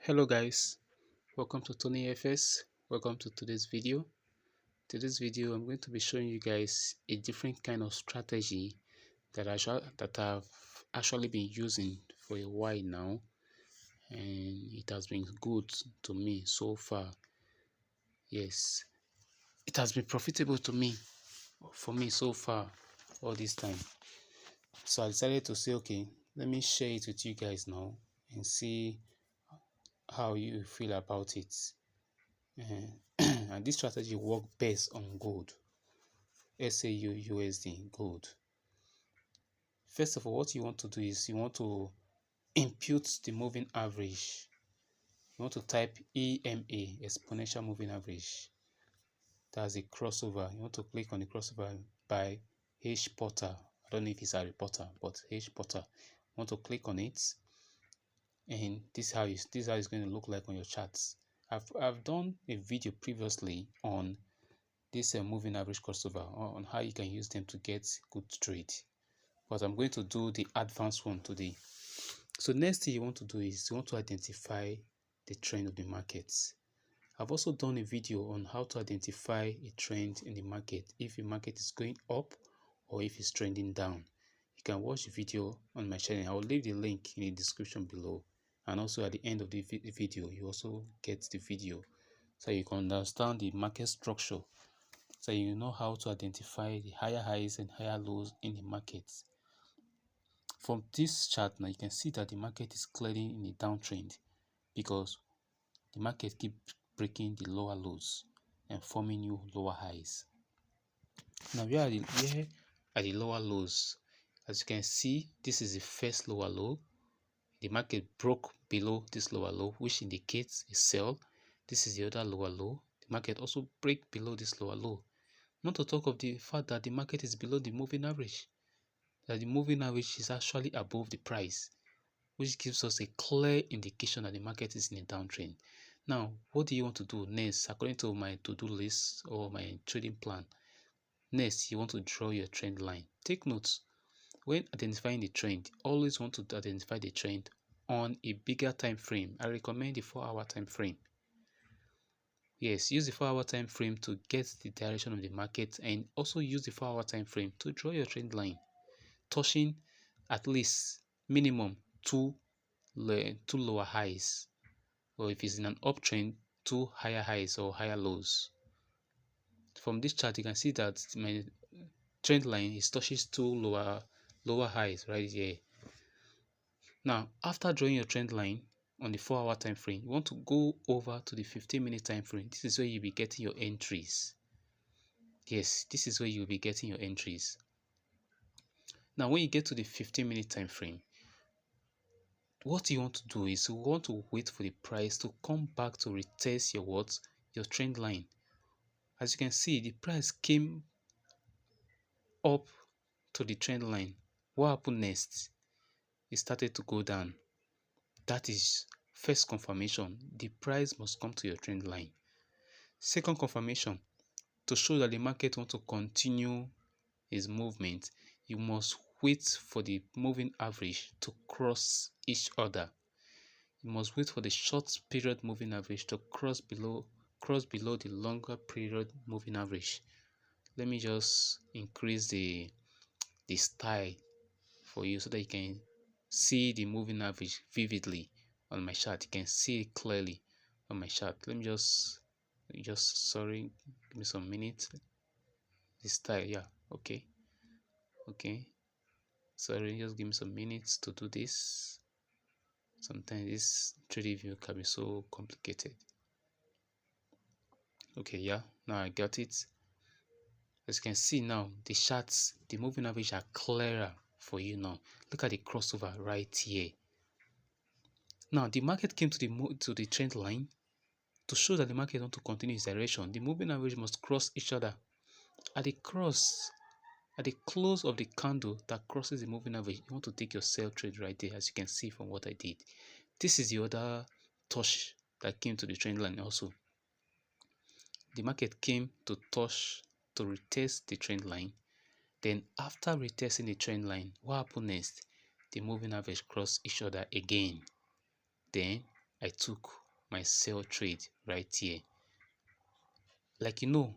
Hello guys, welcome to Tony FS. Welcome to today's video. I'm going to be showing you guys a different kind of strategy that I've actually been using for a while now, and it has been good to me so far. Yes, it has been profitable to me for me so far all this time. So I decided to say, okay, let me share it with you guys now and see how you feel about it. And this strategy works best on gold, SAU USD gold. First of all, what you want to do is you want to impute the moving average. You want to type EMA, exponential moving average. That's a crossover. You want to click on the crossover by H Potter. I don't know if it's Harry Potter, but H Potter. You want to click on it, and this is how it's going to look like on your charts. I've done a video previously on this moving average crossover, on how you can use them to get good trade, but I'm going to do the advanced one today. So next thing you want to do is you want to identify the trend of the markets. I've also done a video on how to identify a trend in the market, if a market is going up or if it's trending down. You can watch the video on my channel. I will leave the link in the description below, and also at the end of the video you also get the video so you can understand the market structure, so you know how to identify the higher highs and higher lows in the market. From this chart now, you can see that the market is clearly in a downtrend because the market keeps breaking the lower lows and forming new lower highs. Now where are the lower lows? As you can see, this is the first lower low. The market broke below this lower low, which indicates a sell. This is the other lower low. The market also break below this lower low. Not to talk of the fact that the market is below the moving average, that the moving average is actually above the price, which gives us a clear indication that the market is in a downtrend. Now, what do you want to do next? According to my to-do list or my trading plan, next you want to draw your trend line. Take notes, when identifying the trend, always want to identify the trend on a bigger time frame. I recommend the 4-hour time frame. Yes, use the 4-hour time frame to get the direction of the market, and also use the 4-hour time frame to draw your trend line, touching at least minimum two lower highs, or if it's in an uptrend, two higher highs or higher lows. From this chart you can see that my trend line is touches two lower highs right here. Now after drawing your trend line on the 4-hour time frame, you want to go over to the 15-minute time frame. This is where you'll be getting your entries. Yes, this is where you'll be getting your entries. Now when you get to the 15-minute time frame, what you want to do is you want to wait for the price to come back to retest your trend line. As you can see, the price came up to the trend line. What happened next? It started to go down. That is first confirmation. The price must come to your trend line. Second confirmation, to show that the market wants to continue its movement, you must wait for the moving average to cross each other. You must wait for the short period moving average to cross below the longer period moving average. Let me just increase the style for you so that you can see the moving average vividly on my chart. You can see it clearly on my chart. Let me just sorry, give me some minutes. This style, yeah, okay, sorry, just give me some minutes to do this. Sometimes this 3D view can be so complicated. Okay, yeah, now I got it. As you can see now, the charts, the moving average are clearer for you now. Look at the crossover right here. Now the market came to the trend line. To show that the market wants to continue its direction, the moving average must cross each other. At the close of the candle that crosses the moving average, you want to take your sell trade right there, as you can see from what I did. This is the other touch that came to the trend line also. The market came to retest the trend line. Then after retesting the trend line, what happened next? The moving average crossed each other again. Then I took my sell trade right here. Like in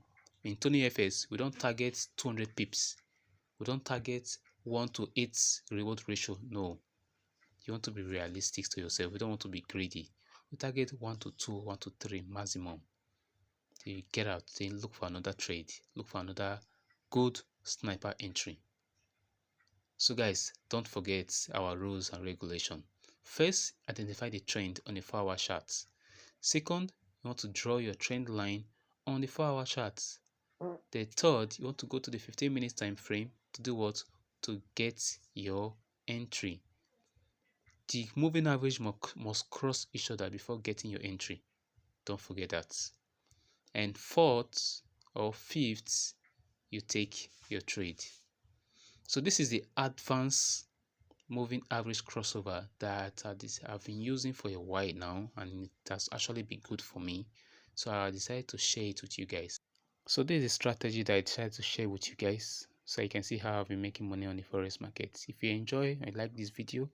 Tony FS, we don't target 200 pips. We don't target 1 to 8 reward ratio. No. You want to be realistic to yourself. We don't want to be greedy. We target 1 to 2, 1 to 3 maximum. Then you get out, then look for another trade. Look for another good sniper entry. So guys, don't forget our rules and regulation. First, identify the trend on the 4-hour chart. Second, you want to draw your trend line on the 4-hour chart. The third, you want to go to the 15 minutes time frame to do what? To get your entry. The moving average must cross each other before getting your entry. Don't forget that. And fourth or fifth, you take your trade. So this is the advanced moving average crossover that I've been using for a while now, and it has actually been good for me. So I decided to share it with you guys. So this is a strategy that I decided to share with you guys, so you can see how I've been making money on the forex market. If you enjoy and like this video,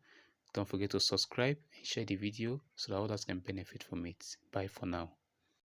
don't forget to subscribe and share the video so that others can benefit from it. Bye for now.